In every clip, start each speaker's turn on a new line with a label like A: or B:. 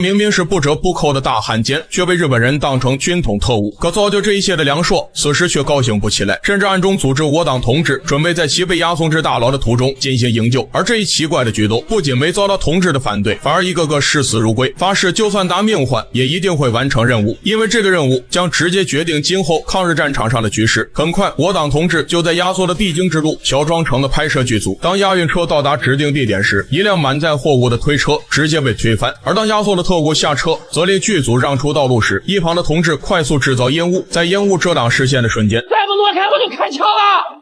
A: 明明是不折不扣的大汉奸，却被日本人当成军统特务。可造就这一切的梁硕，此时却高兴不起来，甚至暗中组织我党同志准备在其被押送至大牢的途中进行营救。而这一奇怪的举动，不仅没遭到同志的反对，反而一个个视死如归，发誓就算搭命换，也一定会完成任务，因为这个任务将直接决定今后抗日战场上的局势。很快，我党同志就在压缩的必经之路小庄城的拍摄剧组。当押运车到达指定地点时，一辆满载货物的推车直接被推翻，而当押送的特务下车，则令剧组让出道路时，一旁的同志快速制造烟雾，在烟雾遮挡视线的瞬间，
B: 再不挪开我就开枪了。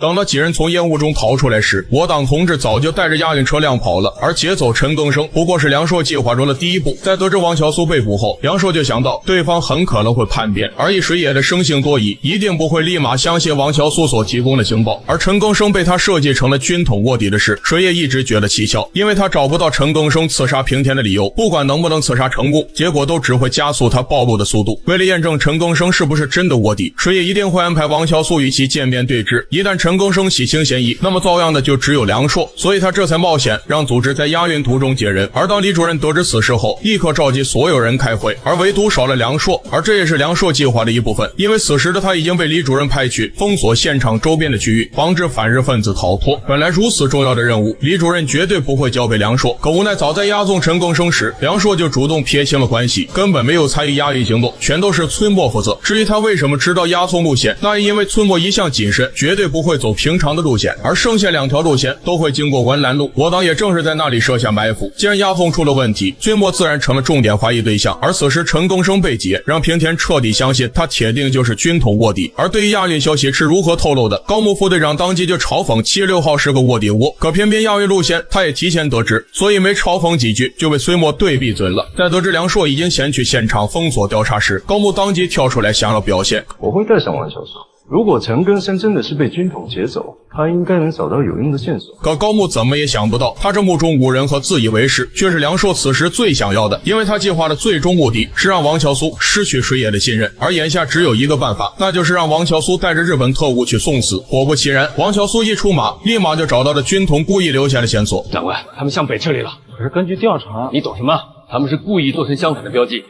A: 等到几人从烟雾中逃出来时，我党同志早就带着押运车辆跑了，而劫走陈更生不过是梁硕计划中的第一步。在得知王乔苏被捕后，梁硕就想到对方很可能会叛变，而以水野的生性多疑，一定不会立马相信王乔苏所提供的情报。而陈更生被他设计成了军统卧底的事，水野一直觉得蹊跷，因为他找不到陈更生刺杀平田的理由，不管能不能刺杀成功，结果都只会加速他暴露的速度。为了验证陈更生是不是真的卧底，水野一定会安排王乔苏与其见面对质，一旦陈更生洗清嫌疑，那么遭殃的就只有梁硕，所以他这才冒险让组织在押运途中解人。而当李主任得知此事后，立刻召集所有人开会，而唯独少了梁硕，而这也是梁硕计划的一部分，因为此时的他已经被李主任派去封锁现场周边的区域，防止反日分子逃脱。本来如此重要的任务，李主任绝对不会交给梁硕，可无奈早在押送陈更生时，梁硕就主动撇清了关系，根本没有参与押运行动，全都是村默负责。至于他为什么知道押送路线，那也因为村默一向谨慎，绝对不会走平常的路线，而剩下2条路线都会经过文澜路，我党也正是在那里设下埋伏。既然押送出了问题，村默自然成了重点怀疑对象，而此时陈更生被劫，让平田彻底相信他铁定就是军统卧底。而对于押运消息是如何透露的，高木副队长当即就嘲讽76号是个卧底窝，可偏偏押运路线他也提前得知，所以没嘲讽几句就被孙默对闭嘴了。在得知梁硕已经前去现场封锁调查时，高木当即跳出来想要表现，
C: 我会带上王小苏，如果陈更生真的是被军统劫走，他应该能找到有用的线索。
A: 可高木怎么也想不到，他这目中无人和自以为是，却是梁硕此时最想要的，因为他计划的最终目的是让王乔苏失去水野的信任，而眼下只有一个办法，那就是让王乔苏带着日本特务去送死。果不其然，王乔苏一出马，立马就找到了军统故意留下的线索。
B: 长官，他们向北撤离了。
C: 可是根据调查，
B: 你懂什么？他们是故意做成相反的标记，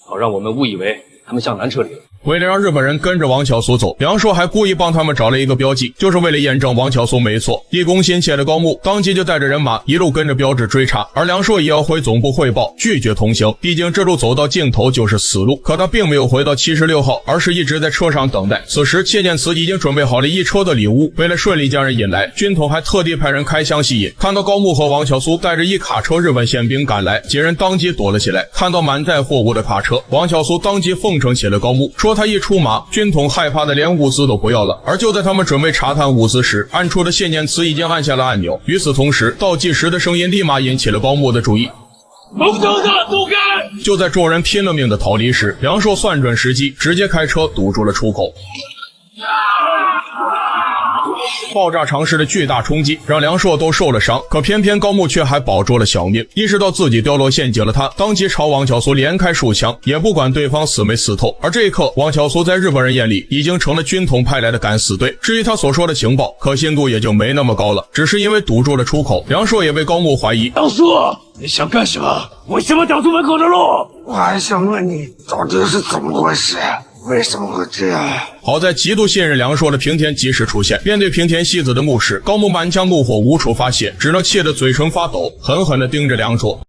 B: 好让我们误以为他们向南撤离了。
A: 为了让日本人跟着王乔苏走，梁硕还故意帮他们找了一个标记，就是为了验证王乔苏没错。立功心切的高木当即就带着人马一路跟着标志追查，而梁硕也要回总部汇报，拒绝同行，毕竟这路走到尽头就是死路。可他并没有回到76号，而是一直在车上等待。此时谢建慈已经准备好了一车的礼物，为了顺利将人引来，军统还特地派人开枪吸引。看到高木和王乔苏带着一卡车日本宪兵赶来，几人当即躲了起来。看到满载货物的卡车，王乔苏当即奉承起了高木，说他一出马，军统害怕的连物资都不要了。而就在他们准备查探物资时，暗处的谢建慈已经按下了按钮。与此同时，倒计时的声音立马引起了高木的注意。
B: 龙头子走开！
A: 就在众人拼了命的逃离时，梁硕算准时机，直接开车堵住了出口。爆炸尝试的巨大冲击让梁硕都受了伤，可偏偏高木却还保住了小命。意识到自己掉落陷阱了，他当即朝王乔苏连开数枪，也不管对方死没死透。而这一刻，王乔苏在日本人眼里已经成了军统派来的敢死队。至于他所说的情报，可信度也就没那么高了。只是因为堵住了出口，梁硕也被高木怀疑。
B: 梁硕，你想干什么？为什么挡住门口的路？
D: 我还想问你，到底是怎么回事？为什么会这样？
A: 好在极度信任梁硕的平田及时出现，面对平田希子的目视，高木满腔怒火无处发泄，只能气得嘴唇发抖，狠狠地盯着梁硕。